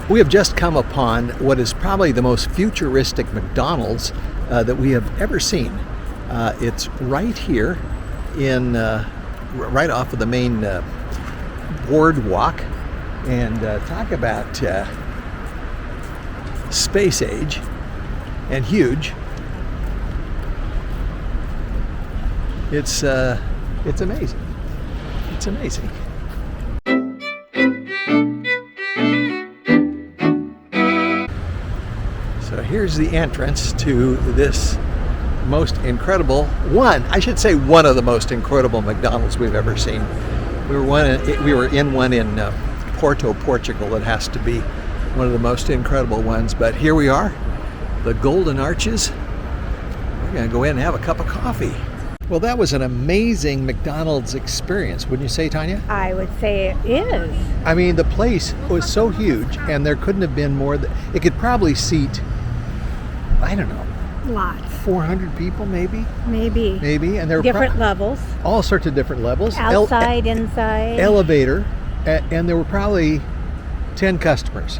We have just come upon what is probably the most futuristic McDonald's that we have ever seen. It's right here in right off of the main boardwalk, and talk about space age and huge. It's amazing. It's amazing. So here's the entrance to this most incredible one of the most incredible McDonald's we've ever seen. We were in one in Porto, Portugal. That has to be one of the most incredible ones. But here we are, the Golden Arches. We're going to go in and have a cup of coffee. Well, that was an amazing McDonald's experience, wouldn't you say, Tanya? I would say it is. I mean, the place was so huge, and there couldn't have been more. It could probably seat, I don't know, Lots. 400 people, maybe. Maybe. And there were different levels. All sorts of different levels. Outside, inside. Elevator, and there were probably 10 customers.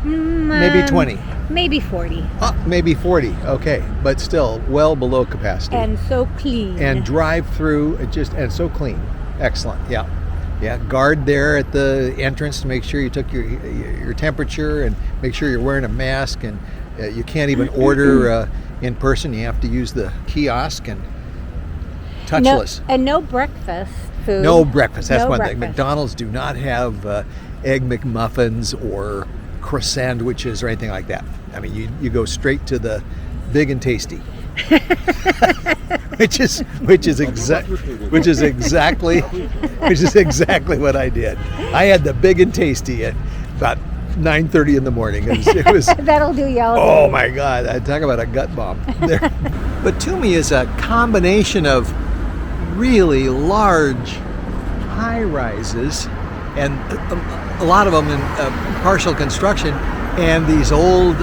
Maybe 20. Maybe 40. Maybe 40. Okay, but still well below capacity. And so clean. And drive-through, and so clean. Excellent. Yeah. Guard there at the entrance to make sure you took your temperature and make sure you're wearing a mask. And you can't even order in person. You have to use the kiosk and touchless. No breakfast food. No breakfast. That's no one breakfast. thing. McDonald's do not have egg McMuffins or croissant sandwiches or anything like that. I mean, you go straight to the big and tasty, which is exactly what I did. I had the big and tasty at about 9:30 in the morning. It was That'll do you all day. Oh my God! I talk about a gut bomb. Batumi is a combination of really large high-rises, and a lot of them in partial construction, and these old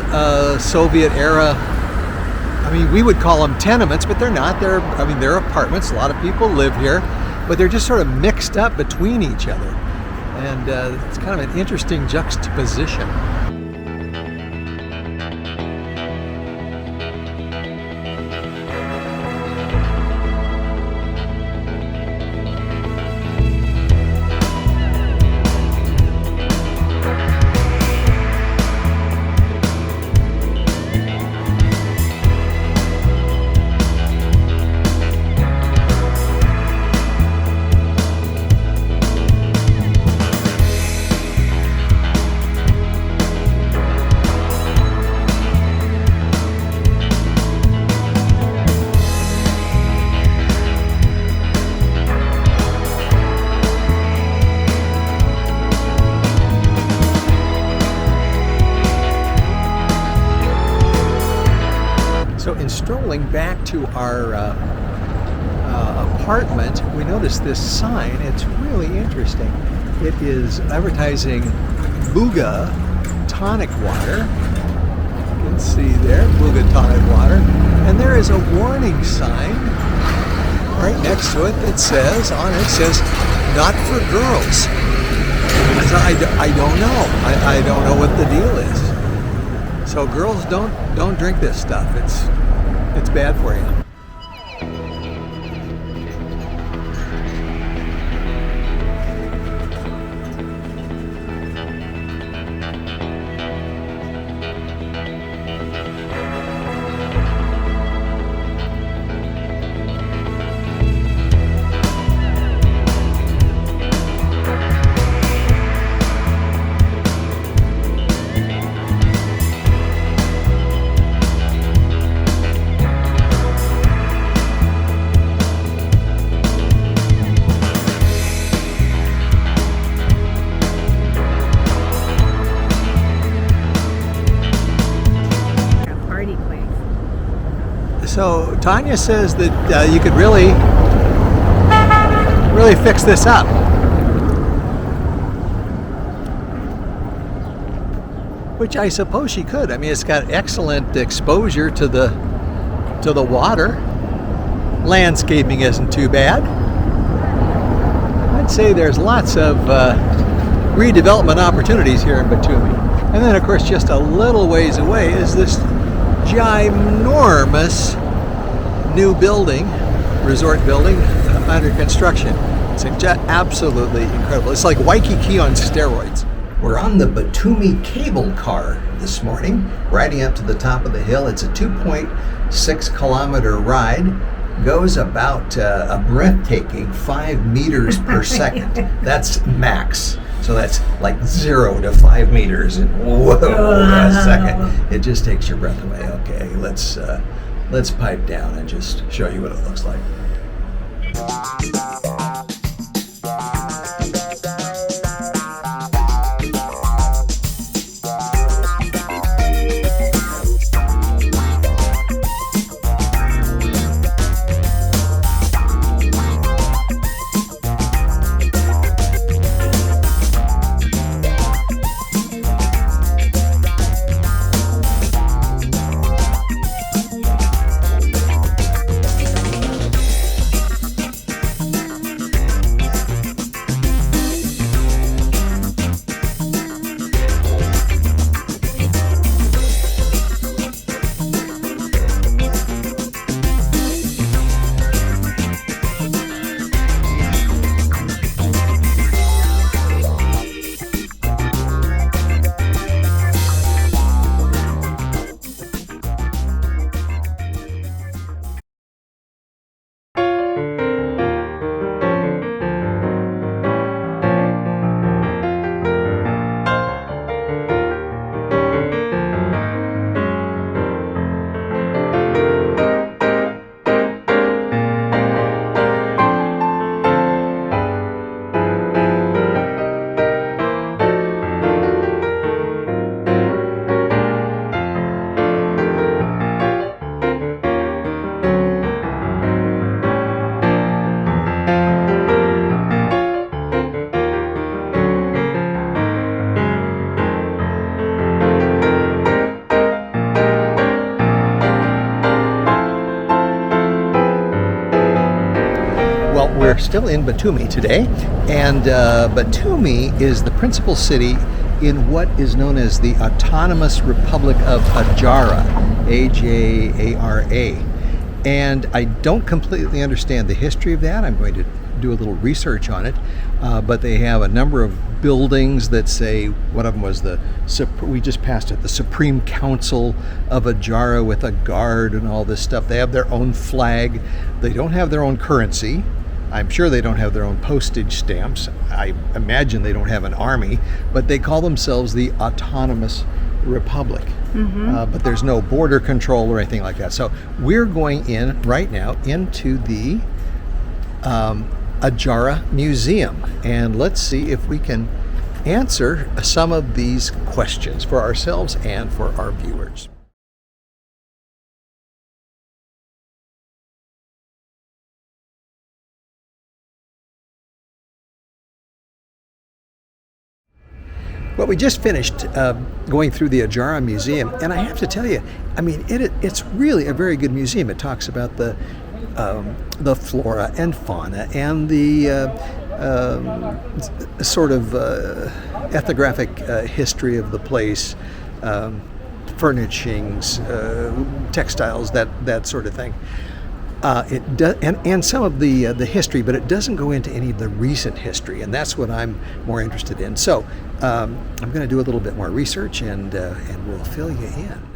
Soviet era. I mean, we would call them tenements, but they're not. They're apartments. A lot of people live here, but they're just sort of mixed up between each other, and it's kind of an interesting juxtaposition. So in strolling back to our apartment, we noticed this sign. It's really interesting. It is advertising Buga tonic water. You can see there, Buga tonic water. And there is a warning sign right next to it that says, not for girls. I don't know. I don't know what the deal is. So girls, don't drink this stuff. It's bad for you. So Tanya says that you could really fix this up. Which I suppose she could. I mean, it's got excellent exposure to the water. Landscaping isn't too bad. I'd say there's lots of redevelopment opportunities here in Batumi. And then, of course, just a little ways away is this ginormous new building, resort building, under construction. It's absolutely incredible. It's like Waikiki on steroids. We're on the Batumi cable car this morning, riding up to the top of the hill. It's a 2.6 kilometer ride. Goes about a breathtaking 5 meters per second. That's max. So that's like 0 to 5 meters in a second. It just takes your breath away. Okay, let's pipe down and just show you what it looks like. We're still in Batumi today, and Batumi is the principal city in what is known as the Autonomous Republic of Ajara, Ajara. And I don't completely understand the history of that. I'm going to do a little research on it, but they have a number of buildings that say, one of them was we just passed it, the Supreme Council of Ajara with a guard and all this stuff. They have their own flag. They don't have their own currency. I'm sure they don't have their own postage stamps. I imagine they don't have an army, but they call themselves the Autonomous Republic. But there's no border control or anything like that. So we're going in right now into the Ajara Museum, and let's see if we can answer some of these questions for ourselves and for our viewers. Well, we just finished going through the Ajara Museum, and I have to tell you, I mean, it's really a very good museum. It talks about the flora and fauna and the sort of ethnographic history of the place, furnishings, textiles, that sort of thing. It does, and some of the history, but it doesn't go into any of the recent history, and that's what I'm more interested in. So I'm going to do a little bit more research, and we'll fill you in.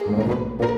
Bye.